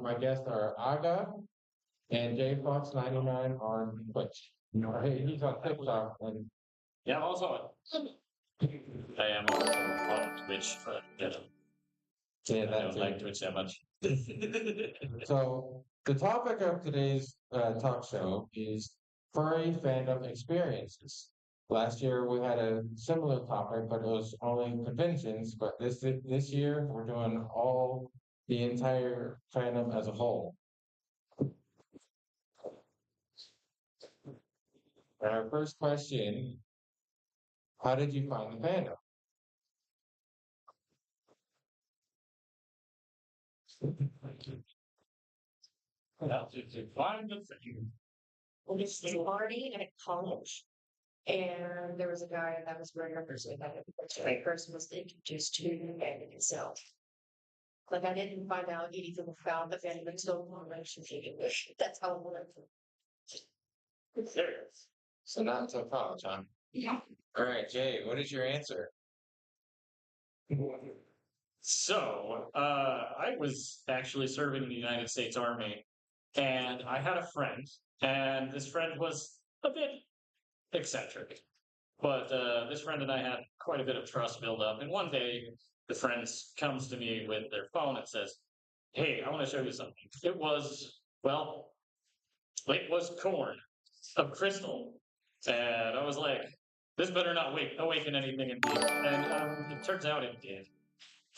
My guests are Aga and JFox99 on Twitch. Hey, he's on TikTok and Yeah, I'm also I am also on Twitch, but yeah, I that's don't like it. Twitch that much. So the topic of today's talk show is furry fandom experiences. Last year we had a similar topic, but it was only conventions. But this year we're doing all the entire fandom as a whole. And our first question: how did you find the fandom? To find the thing. We started at college, and there was a guy that was very represented. That person was introduced to the band itself. Like I didn't find out anything about the band until relationship. That's how it went. Serious. So not until college, huh? Yeah. All right, Jay, what is your answer? So, I was actually serving in the United States Army, and I had a friend, and this friend was a bit eccentric. But this friend and I had quite a bit of trust built up. And one day, the friend comes to me with their phone and says, "Hey, I want to show you something." Well, it was corn of crystal. And I was like, this better not awaken anything in me. And it turns out it did.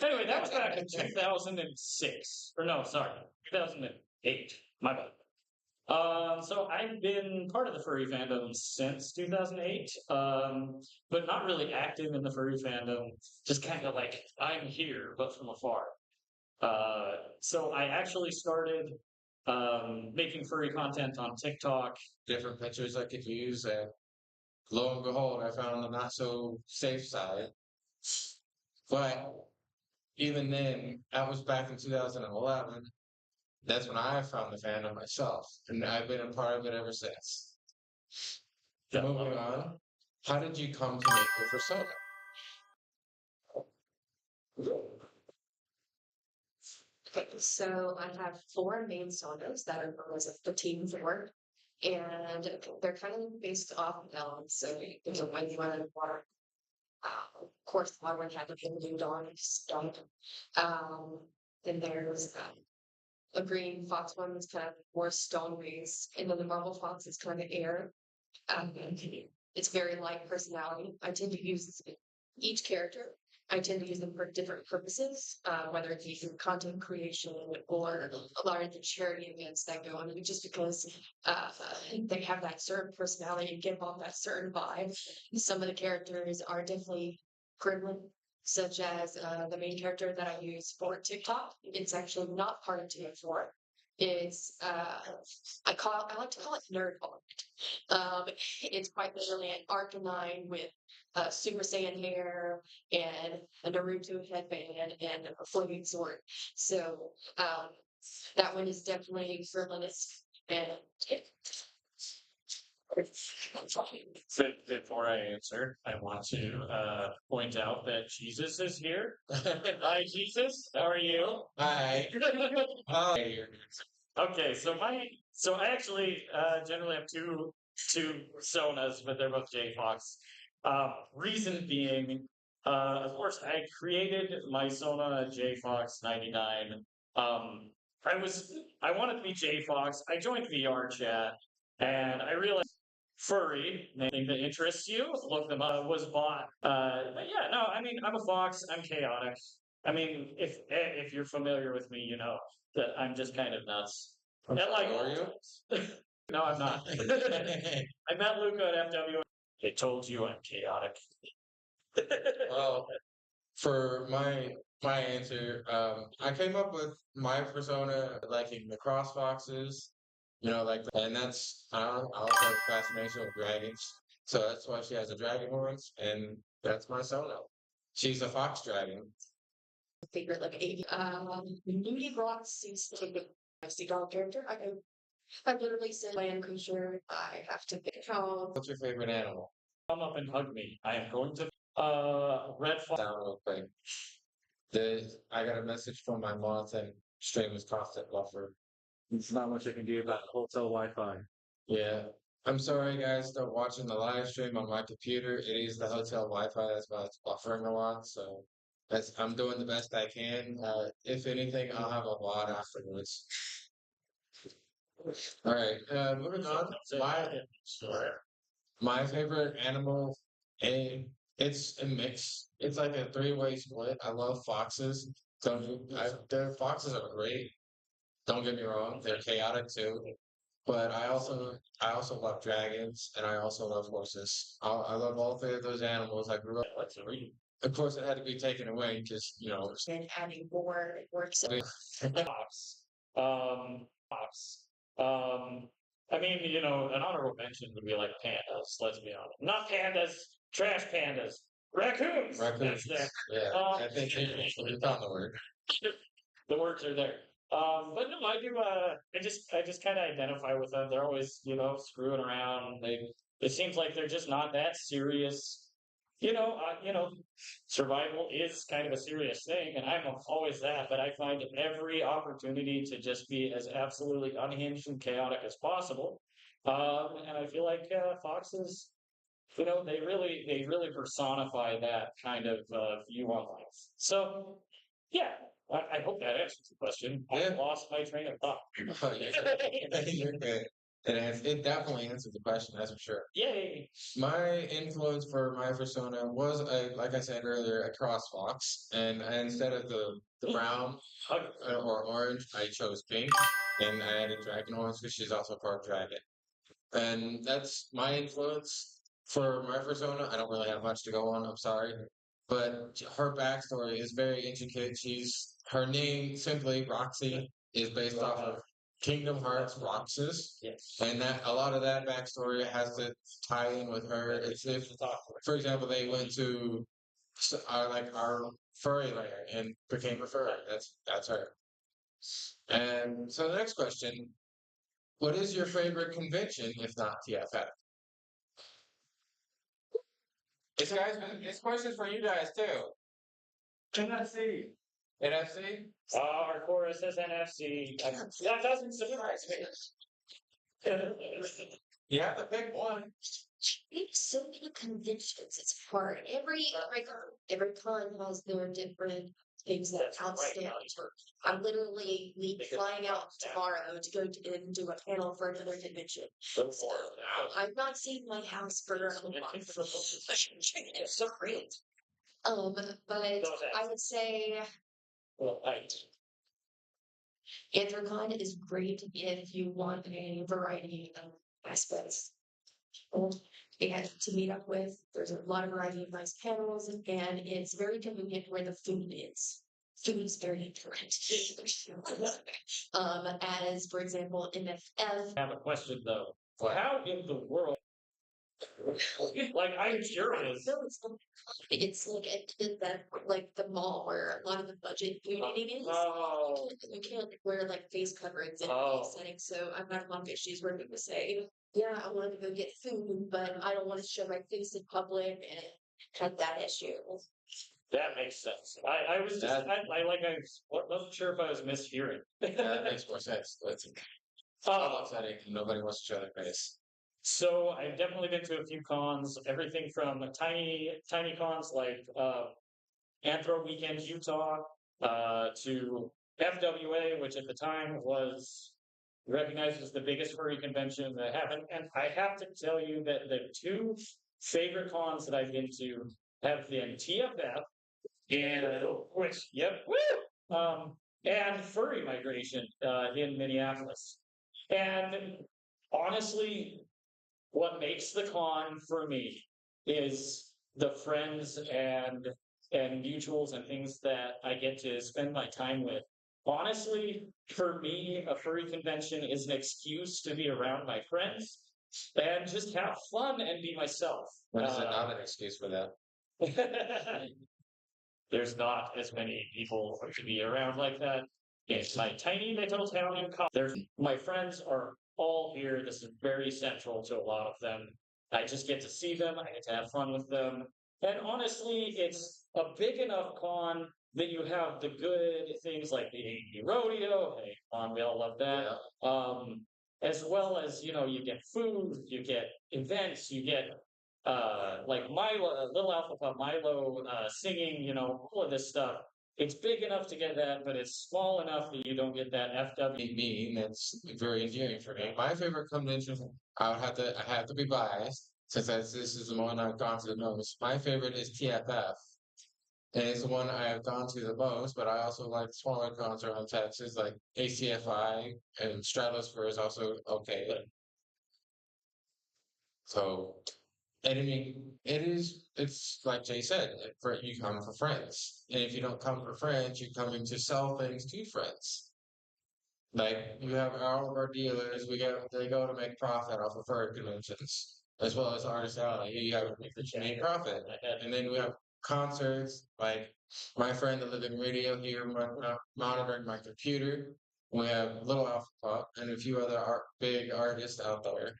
Anyway, that was back in 2006. Or no, sorry, 2008. My bad. So I've been part of the furry fandom since 2008, but not really active in the furry fandom. Just kind of like I'm here, but from afar. So I actually started making furry content on TikTok. Different pictures I could use, and lo and behold, I found the not so safe side. But even then, that was back in 2011. That's when I found the fandom myself, and I've been a part of it ever since. Moving on, how did you come to make your persona? Okay, so I have four main solos that are members of the team for, and they're kind of based off of balance. So there's a white one and water. Of course, the water one had to be moved on, stunk. Um, then there's a green fox one that's kind of more stone based, and then the marble fox is kind of air. Um, it's very light personality. I tend to use each character. I tend to use them for different purposes, whether it be for content creation or a lot of the charity events that go on. Just because they have that certain personality and give off that certain vibe. Some of the characters are definitely gremlin, such as the main character that I use for TikTok. It's actually not part of TF4. It's I like to call it nerd art. Um, it's quite literally an Arcanine with Super Saiyan hair and a Naruto headband and a flaming sword. So that one is definitely frivolous and Before I answer, I want to point out that Jesus is here. Hi, Jesus. How are you? Hi. Hi. Okay, so I actually generally have two personas, but they're both J Fox. Reason being, of course, I created my Sona J Fox 99. Um, I wanted to be J Fox. I joined VR chat, and I realized furry, anything that interests you, look them up. Was bought. But yeah, no, I mean, I'm a fox. I'm chaotic. I mean, if you're familiar with me, you know that I'm just kind of nuts. I'm And like, sorry, are you? no, I'm not. I met Luca at FW. They told you I'm chaotic. Well, for my answer, I came up with my persona liking the cross foxes, and that's I don't know, I also have a fascination with dragons, so that's why she has a dragon horns, and that's my sona. She's a fox dragon. favorite like AV. Nudie Rock seems to be my dog character. I literally said Land Cruiser. I have to pick home. What's your favorite animal? Come up and hug me. I am going to red fox. Down real quick. I got a message from my moth, and stream is constant buffer. There's not much I can do about hotel Wi-Fi. Yeah. I'm sorry, guys, start watching the live stream on my computer. It is the hotel Wi-Fi that's why it's buffering a lot. So I'm doing the best I can. If anything, I'll have a lot afterwards. All right, moving on. My favorite animal, it's a mix. It's like a three-way split. I love foxes. The foxes are great. Don't get me wrong, they're chaotic too. But I also love dragons and I also love horses. I love all three of those animals. I grew up. Of course, it had to be taken away because And adding more works. Pops. Pops. I mean, an honorable mention would be like pandas. Let's be honest. Not pandas, trash pandas. Raccoons. raccoons. That's there. Yeah, Um, I think you found the word. the words are there. But no, I do. I just kind of identify with them. They're always, screwing around. It seems like they're just not that serious. Survival is kind of a serious thing, and I'm always that. But I find every opportunity to just be as absolutely unhinged and chaotic as possible. And I feel like foxes, they really personify that kind of view on life. So, yeah, I hope that answers the question. I Yeah. lost my train of thought. Oh, yeah. You're good. It definitely answered the question, that's for sure. Yay! My influence for my persona was, like I said earlier, a cross fox, and instead of the brown or orange, I chose pink, and I added dragon horns because she's also part dragon. And that's my influence for my persona. I don't really have much to go on, I'm sorry. But her backstory is very intricate. Her name, simply Roxy, is based off of Kingdom Hearts Roxas. Yes. And that a lot of that backstory has to tie in with her. It's if, for example, they went to our furry lair and became a furry. That's her. And so the next question: what is your favorite convention, if not TFF? This question's for you guys too. NFC. NFC? Our chorus is NFC. That doesn't surprise me. You have to pick one. We have so many conventions. It's hard. Every con has their different things that outstand. I'm literally flying out tomorrow to go and do a panel for another convention. So I've not seen my house for a month. It's so great. But I would say Anthrocon is great if you want a variety of aspects. And to meet up with, there's a lot of variety of nice panels, and it's very convenient where the food is. Food is very important. As for example, MFF. I have a question though. How in the world? Like I'm curious. No, it's like the mall where a lot of the budget food eating is. Oh. You can't wear like face coverings in Oh. these settings. So I've got a lot of issues where people say, yeah, I want to go get food, but I don't want to show my face in public and have that issue. That makes sense. I was just wasn't sure if I was mishearing. That makes more sense. It's upsetting. Nobody wants to show their face. So I've definitely been to a few cons, everything from tiny cons like Anthro Weekend Utah to FWA, which at the time was recognized as the biggest furry convention that happened. And I have to tell you that the two favorite cons that I've been to have been TFF and and Furry Migration in Minneapolis. And honestly, what makes the con for me is the friends and mutuals and things that I get to spend my time with. Honestly, for me, a furry convention is an excuse to be around my friends and just have fun and be myself. When is it not an excuse for that? There's not as many people to be around like that. It's my tiny little town in college. My friends are all here. This is very central to a lot of them. I just get to see them. I get to have fun with them. And honestly, it's a big enough con then you have the good things like the AD rodeo. Hey, come on, we all love that. Yeah. As well as, you get food, you get events, you get like Milo, Little Alpha Pup Milo singing, all of this stuff. It's big enough to get that, but it's small enough that you don't get that FW. Me, that's very endearing for me. My favorite convention, I have to be biased since this is the one I've gone to the most. My favorite is TFF. And it's the one I have gone to the most, but I also like smaller cons around Texas, like ACFI and Stratosphere is also okay. So, and I mean, it's like Jay said, you come for friends. And if you don't come for friends, you're coming to sell things to friends. Like you have all of our dealers, they go to make profit off of fur conventions, as well as artisanality. You have to make profit, and then we have concerts. Like my friend that live in radio here, monitoring my computer. We have Little Alpha Pop and a few other big artists out there.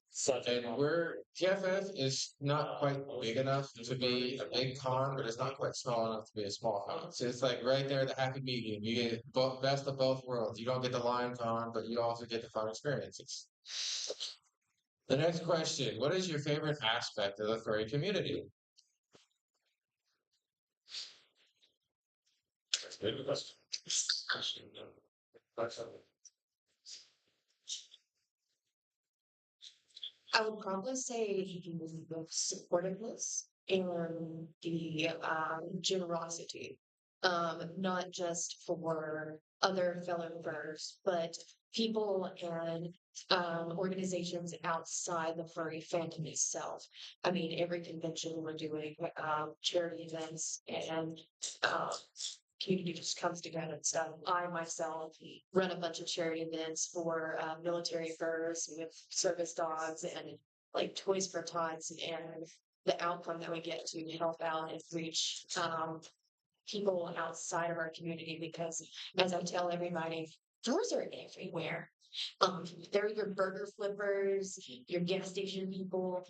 Such a And we're TFF is not quite big enough to be a big con, but it's not quite small enough to be a small con. So it's like right there, the happy medium. You get both best of both worlds. You don't get the lion con, but you also get the fun experiences. The next question: what is your favorite aspect of the furry community? good question. I would probably say the supportiveness and the generosity, not just for other fellow members, but people and organizations outside the furry fandom itself. I mean, every convention we're doing charity events and community just comes together and stuff. I myself run a bunch of charity events for military furs with service dogs and like Toys for Tots, and the outcome that we get to help out and reach people outside of our community because, as I tell everybody, furs are everywhere. They're your burger flippers, your gas station people.